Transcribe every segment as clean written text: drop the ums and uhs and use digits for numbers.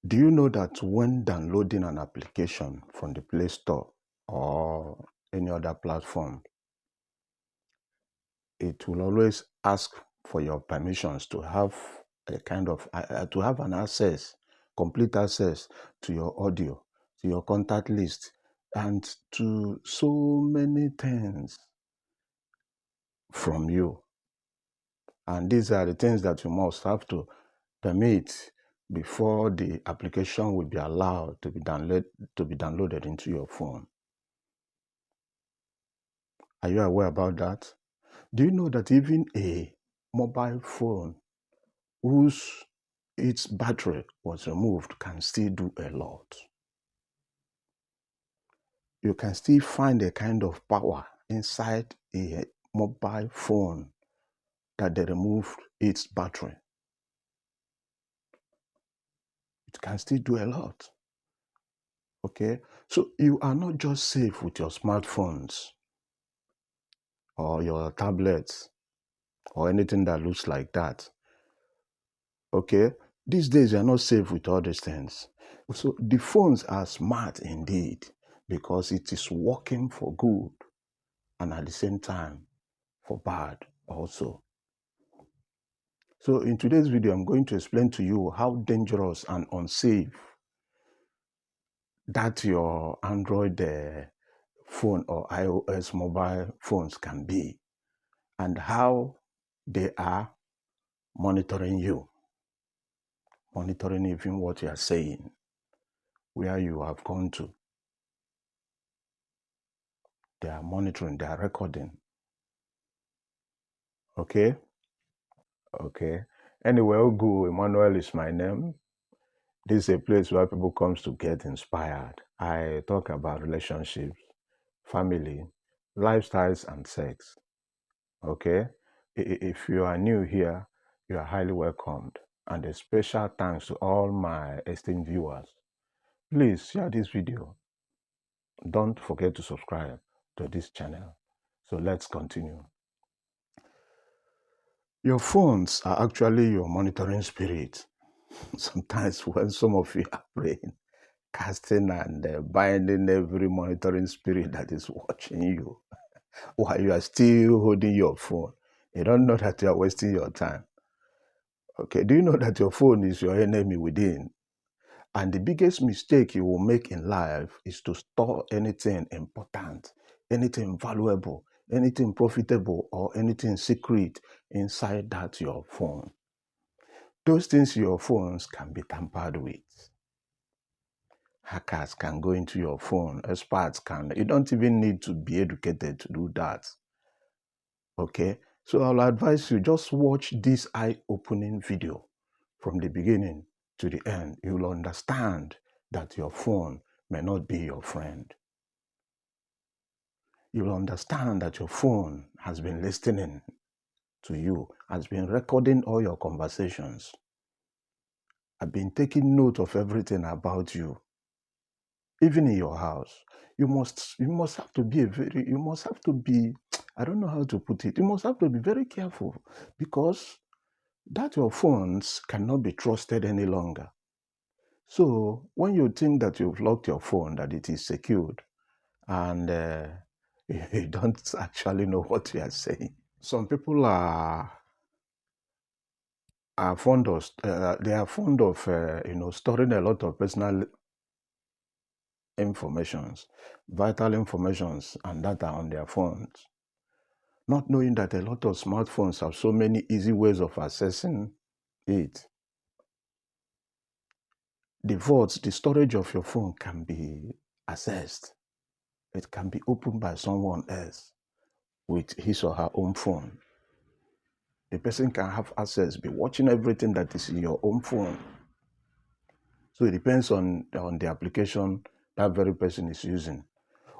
Do you know that when downloading an application from the Play Store or any other platform, it will always ask for your permissions to have a kind of to have an access, complete access to your audio, to your contact list, and to so many things from you. And these are the things that you must have to permit before the application will be allowed to be downloaded into your phone. Are you aware about that? Do you know that even a mobile phone whose its battery was removed can still do a lot? You can still find a kind of power inside a mobile phone that they removed its battery. It can still do a lot. Okay, so you are not just safe with your smartphones or your tablets or anything that looks like that. Okay, these days you are not safe with all these things. So the phones are smart indeed because it is working for good and at the same time for bad also. So in today's video, I'm going to explain to you how dangerous and unsafe that your Android phone or iOS mobile phones can be, and how they are monitoring you, monitoring even what you are saying, where you have gone to. They are monitoring, they are recording. Okay? Okay. Anyway, Ogu Emmanuel is my name. This is a place where people comes to get inspired. I talk about relationships, family, lifestyles, and sex. Okay? If you are new here, you are highly welcomed. And a special thanks to all my esteemed viewers. Please share this video. Don't forget to subscribe to this channel. So let's continue. Your phones are actually your monitoring spirit. Sometimes when some of you are praying, casting and binding every monitoring spirit that is watching you while you are still holding your phone, you don't know that you are wasting your time. Okay, do you know that your phone is your enemy within? And the biggest mistake you will make in life is to store anything important, anything valuable, anything profitable, or anything secret inside that your phone. Those things in your phones can be tampered with. Hackers can go into your phone. Experts can. You don't even need to be educated to do that. Okay? So I'll advise you, just watch this eye-opening video from the beginning to the end. You will understand that your phone may not be your friend. You will understand that your phone has been listening to you, has been recording all your conversations, has been taking note of everything about you. Even in your house, you must have to be I don't know how to put it. You must have to be very careful because that your phones cannot be trusted any longer. So when you think that you've locked your phone, that it is secured, and you don't actually know what you are saying. Some people are fond of storing a lot of personal informations, vital informations, and data on their phones, not knowing that a lot of smartphones have so many easy ways of accessing it. The vaults, the storage of your phone can be accessed. It can be opened by someone else with his or her own phone. The person can have access, be watching everything that is in your own phone. So it depends on the application that very person is using.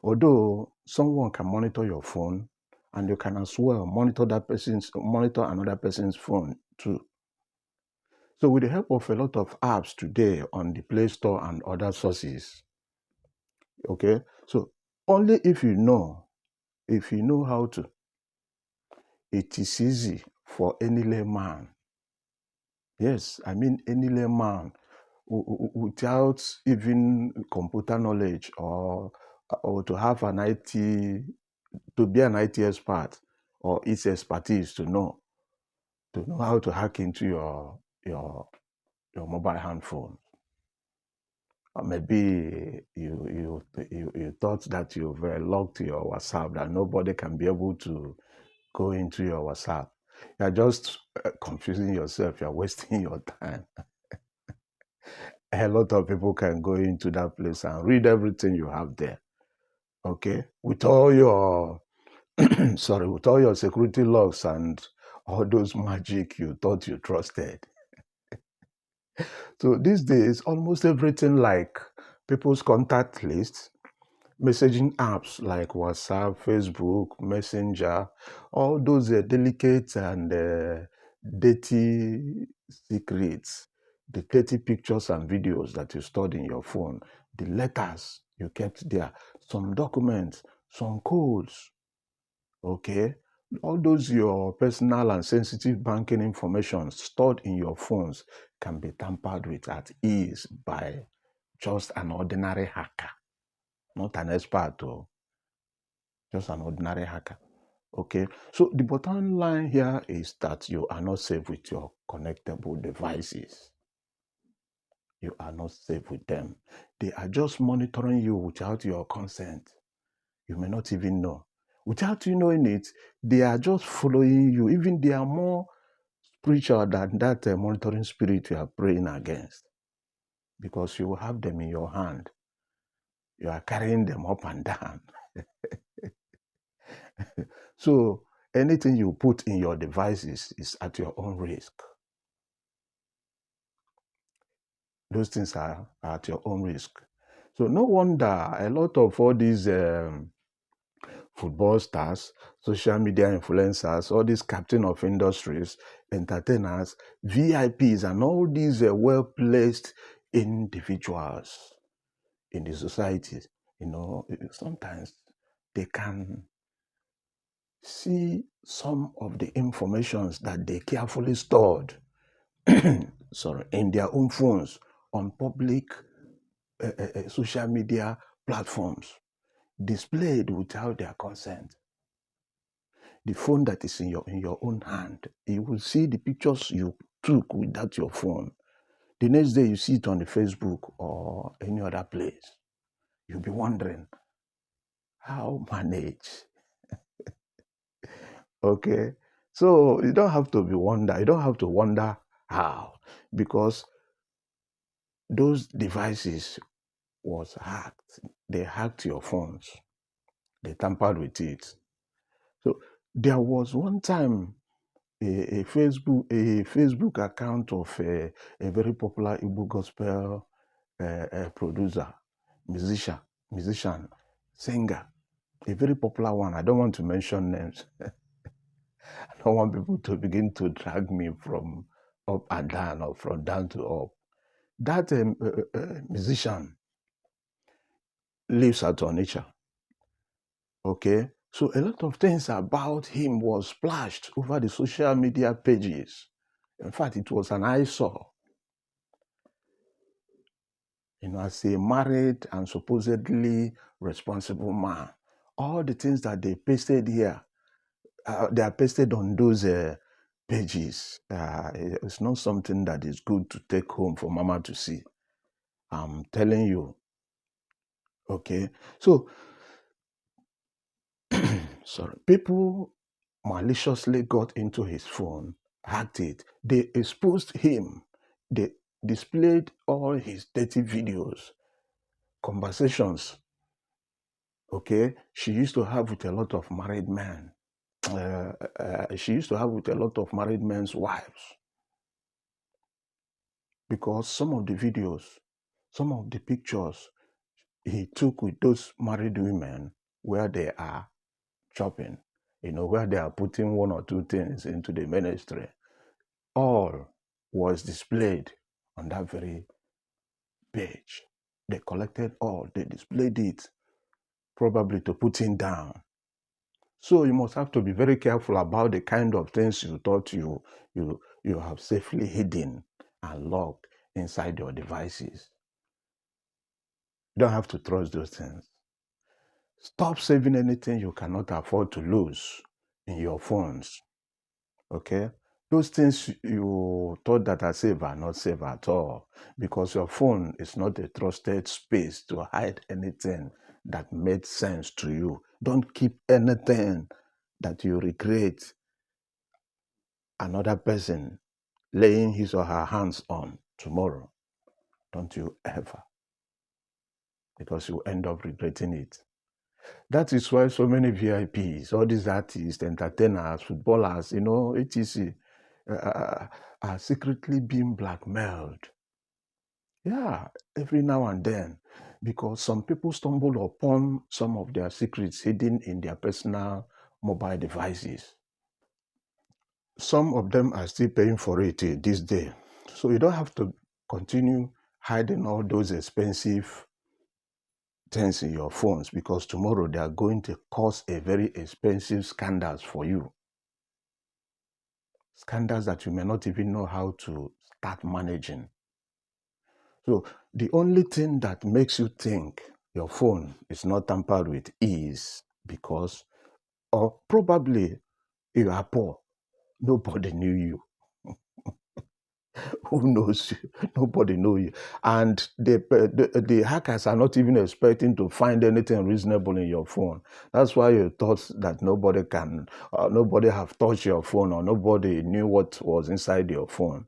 Although someone can monitor your phone, and you can as well monitor another person's phone too. So with the help of a lot of apps today on the Play Store and other sources, okay, so only if you know how to, it is easy for any layman. Yes, I mean any layman without even computer knowledge or to have an IT, to be an IT expert or its expertise to know how to hack into your mobile handphone. Or maybe you thought that you've locked your WhatsApp, that nobody can be able to go into your WhatsApp. You're just confusing yourself. You're wasting your time. A lot of people can go into that place and read everything you have there. Okay, with all your sorry, with all your security locks and all those magic you thought you trusted. So these days, almost everything like people's contact lists, messaging apps like WhatsApp, Facebook, Messenger, all those delicate and dirty secrets, the dirty pictures and videos that you stored in your phone, the letters you kept there, some documents, some codes, okay? All those your personal and sensitive banking information stored in your phones can be tampered with at ease by just an ordinary hacker, not an expert, just an ordinary hacker. Okay, so the bottom line here is that you are not safe with your connectable devices. You are not safe with them. They are just monitoring you without your consent. You may not even know. Without you knowing it, they are just following you. Even they are more spiritual than that monitoring spirit you are praying against, because you will have them in your hand. You are carrying them up and down. So anything you put in your devices is at your own risk. Those things are at your own risk. So no wonder a lot of all these football stars, social media influencers, all these captain of industries, entertainers, VIPs, and all these well-placed individuals in the society, sometimes they can see some of the informations that they carefully stored in their own phones on public social media platforms, displayed without their consent. The phone that is in your own hand, you will see the pictures you took without your phone. The next day you see it on the Facebook or any other place. You'll be wondering, how manage? Okay, so you don't have to wonder how, because those devices was hacked. They hacked your phones. They tampered with it. So there was one time a Facebook account of a very popular Igbo gospel producer, musician, singer, a very popular one. I don't want to mention names. I don't want people to begin to drag me from up and down or from down to up. That musician lives at Onitsha. Okay, so a lot of things about him was splashed over the social media pages. In fact, it was an eyesore. As a married and supposedly responsible man, all the things that they pasted here, they are pasted on those pages. It's not something that is good to take home for mama to see. I'm telling you. Okay, so sorry, people maliciously got into his phone, hacked it. They exposed him. They displayed all his dirty videos, conversations. Okay, she used to have with a lot of married men. She used to have with a lot of married men's wives, because some of the videos, some of the pictures he took with those married women where they are shopping, where they are putting one or two things into the ministry, all was displayed on that very page. They collected all, they displayed it, probably to put him down. So you must have to be very careful about the kind of things you thought you have safely hidden and locked inside your devices. You don't have to trust those things. Stop saving anything you cannot afford to lose in your phones. Okay? Those things you thought that are safe are not safe at all, because your phone is not a trusted space to hide anything that made sense to you. Don't keep anything that you regret another person laying his or her hands on tomorrow. Don't you ever, because you end up regretting it. That is why so many VIPs, all these artists, entertainers, footballers, etc., are secretly being blackmailed. Yeah, every now and then, because some people stumble upon some of their secrets hidden in their personal mobile devices. Some of them are still paying for it till this day. So you don't have to continue hiding all those expensive things in your phones, because tomorrow they are going to cause a very expensive scandals for you. Scandals that you may not even know how to start managing. So the only thing that makes you think your phone is not tampered with is because, or probably, you are poor. Nobody knew you. Who knows you? Nobody knows you. And the hackers are not even expecting to find anything reasonable in your phone. That's why you thought that nobody have touched your phone, or nobody knew what was inside your phone.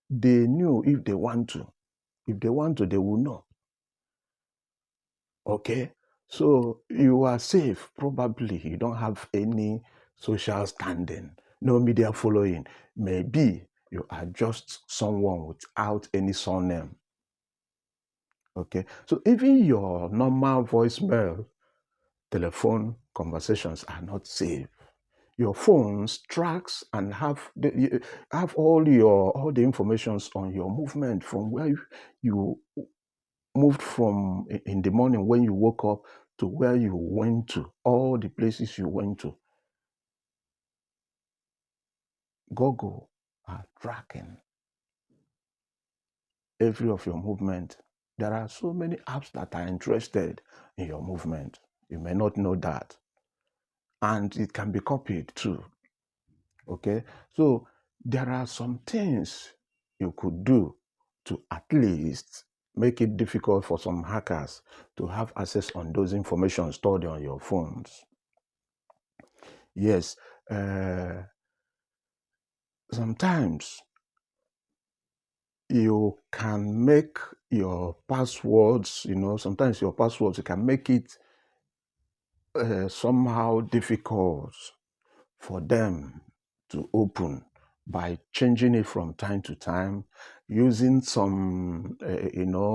They knew if they want to. If they want to, they will know. Okay? So you are safe. Probably you don't have any social standing, no media following. Maybe you are just someone without any surname. Okay? So even your normal voicemail, telephone conversations are not safe. Your phones tracks and have all the informations on your movement, from where you moved from in the morning when you woke up to where you went to, all the places you went to. Google are tracking every of your movement. There are so many apps that are interested in your movement. You may not know that. And it can be copied too. Okay? So there are some things you could do to at least make it difficult for some hackers to have access on those information stored on your phones. Yes, sometimes you can make your passwords, sometimes your passwords, you can make it somehow difficult for them to open by changing it from time to time, using some,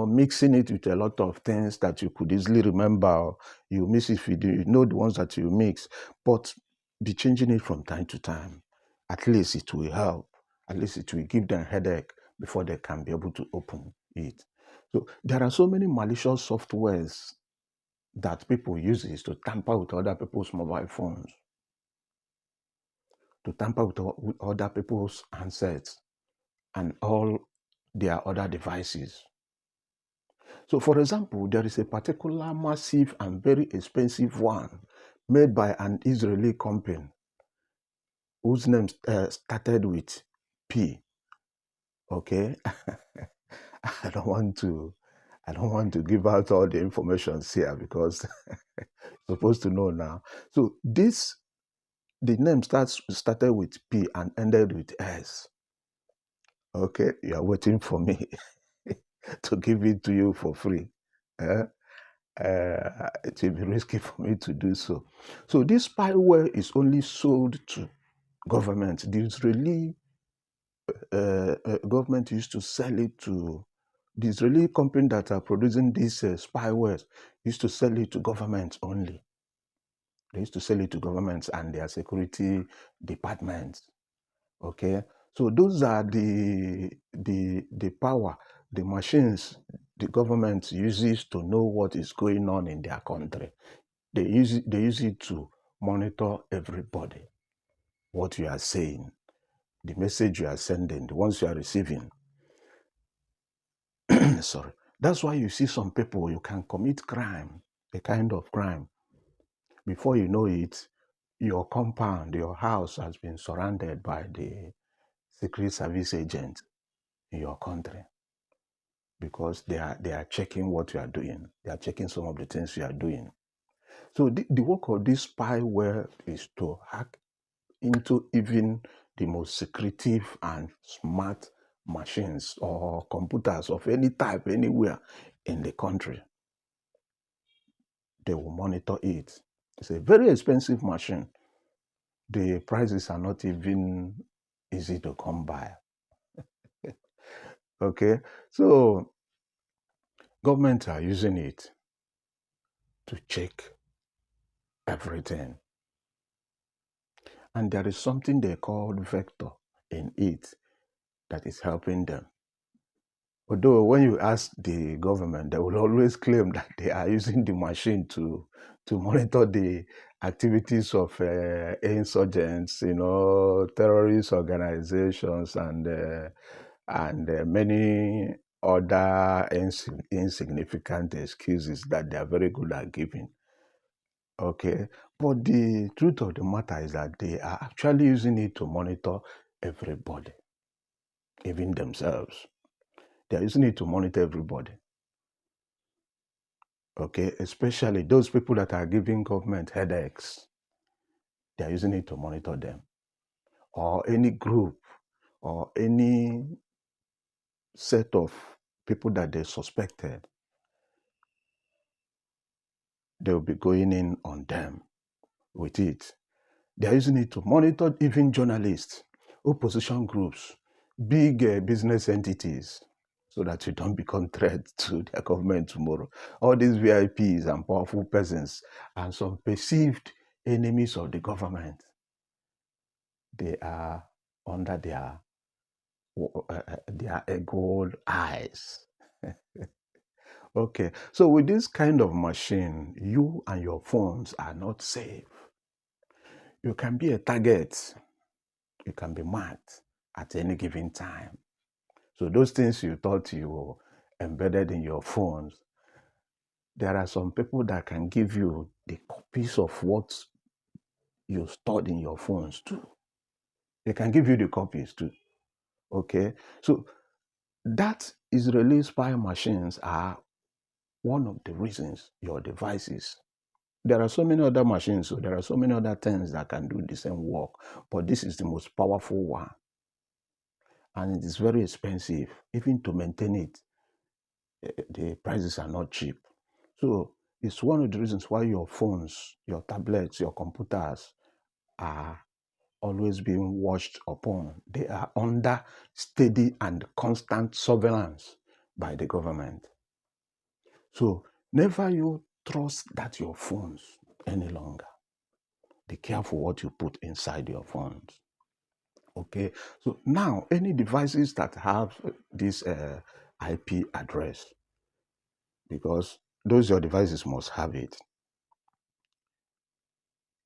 mixing it with a lot of things that you could easily remember. You miss if you do, the ones that you mix, but be changing it from time to time. At least it will help. At least it will give them headache before they can be able to open it. So there are so many malicious softwares that people use to tamper with other people's mobile phones, to tamper with other people's handsets and all their other devices. So, for example, there is a particular massive and very expensive one made by an Israeli company whose name started with P. Okay, I don't want to give out all the information here, because you're supposed to know now. So the name started with P and ended with S. Okay, you are waiting for me to give it to you for free. Eh? It will be risky for me to do so. So this spyware is only sold to government. The Israeli government used to sell it to the Israeli company that are producing these spyware, used to sell it to governments only. They used to sell it to governments and their security departments. Okay, so those are the power, the machines the government uses to know what is going on in their country. They use it to monitor everybody, what you are saying, the message you are sending, the ones you are receiving. Sorry. That's why you see some people, you can commit crime, a kind of crime. Before you know it, your compound, your house has been surrounded by the Secret Service agent in your country, because they are checking what you are doing. They are checking some of the things you are doing. So the work of this spyware is to hack into even the most secretive and smart machines or computers of any type anywhere in the country. They will monitor it. It's a very expensive machine. The prices are not even easy to come by. Okay, so governments are using it to check everything. And there is something they call vector in it that is helping them. Although when you ask the government, they will always claim that they are using the machine to monitor the activities of insurgents, terrorist organizations, and many other insignificant excuses that they are very good at giving. Okay, but the truth of the matter is that they are actually using it to monitor everybody, even themselves. They are using it to monitor everybody. Okay, especially those people that are giving government headaches. They are using it to monitor them, or any group, or any set of people that they suspected. They will be going in on them with it. They are using it to monitor even journalists, opposition groups, big business entities, so that you don't become threat to their government tomorrow. All these VIPs and powerful persons and some perceived enemies of the government, they are under their gold eyes. Okay, so with this kind of machine, you and your phones are not safe. You can be a target. You can be marked at any given time. So those things you thought you were embedded in your phones, there are some people that can give you the copies of what you stored in your phones too. They can give you the copies too. Okay, so that Israeli spy machines are one of the reasons your devices. There are so many other machines, so there are so many other things that can do the same work, but this is the most powerful one. And it is very expensive. Even to maintain it, the prices are not cheap. So it's one of the reasons why your phones, your tablets, your computers are always being watched upon. They are under steady and constant surveillance by the government. So never you trust that your phones any longer. Be careful what you put inside your phones. Okay, so now any devices that have this IP address, because those your devices must have it.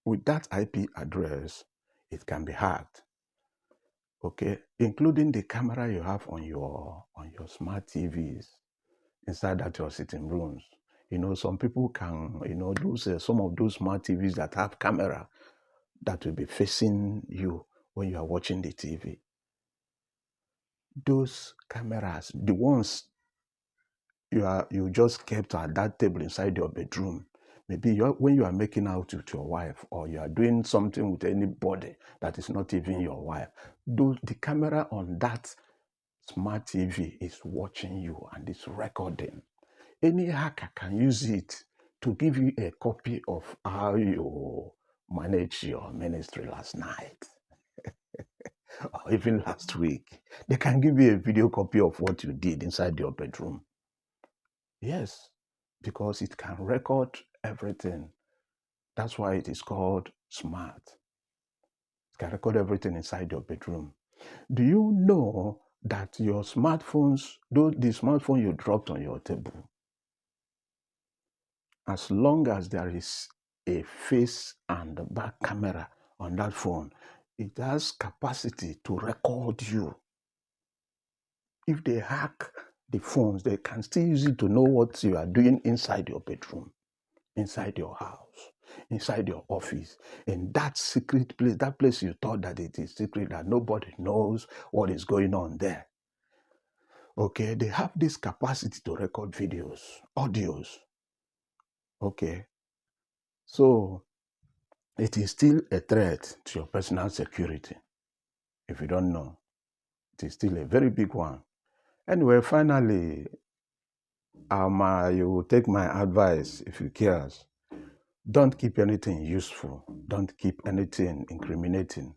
With that IP address, it can be hacked. Okay, including the camera you have on your smart TVs inside that your sitting rooms. Some people can, those some of those smart TVs that have camera that will be facing you when you are watching the TV. Those cameras, the ones you just kept at that table inside your bedroom, maybe when you are making out with your wife, or you are doing something with anybody that is not even your wife, the camera on that smart TV is watching you and it's recording. Any hacker can use it to give you a copy of how you managed your ministry last night or even last week. They can give you a video copy of what you did inside your bedroom. Yes, because it can record everything. That's why it is called smart. It can record everything inside your bedroom. Do you know that your smartphones, the smartphone you dropped on your table, as long as there is a face and back camera on that phone, it has capacity to record you. If they hack the phones, they can still use it to know what you are doing inside your bedroom, inside your house, inside your office, in that secret place, that place you thought that it is secret, that nobody knows what is going on there. Okay, they have this capacity to record videos, audios. Okay, so it is still a threat to your personal security. If you don't know, it is still a very big one. Anyway, finally, you will take my advice if you care. Don't keep anything useful. Don't keep anything incriminating.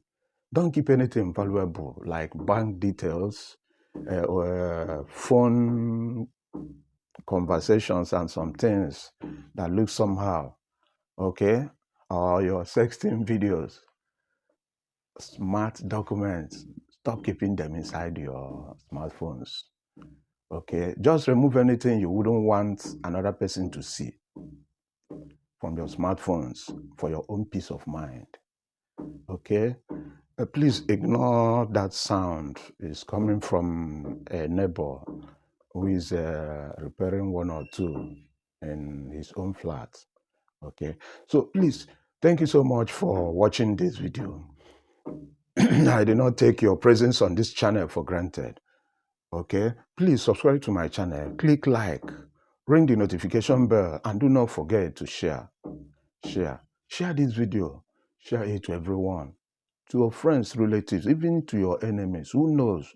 Don't keep anything valuable like bank details or phone conversations and some things that look somehow, okay? Or your sexting videos, smart documents. Stop keeping them inside your smartphones, okay? Just remove anything you wouldn't want another person to see from your smartphones for your own peace of mind, okay? Please ignore that sound. It's coming from a neighbor who is repairing one or two in his own flat, okay? So please, thank you so much for watching this video. I do not take your presence on this channel for granted, okay? Please subscribe to my channel, click like, ring the notification bell, and do not forget to share. Share this video, share it to everyone, to your friends, relatives, even to your enemies. Who knows?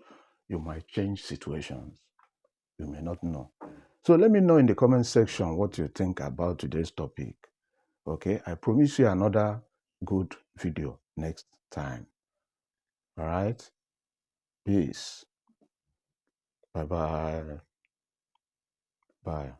You might change situations. You may not know. So let me know in the comment section what you think about today's topic. Okay, I promise you another good video next time. All right? Peace. Bye-bye. Bye.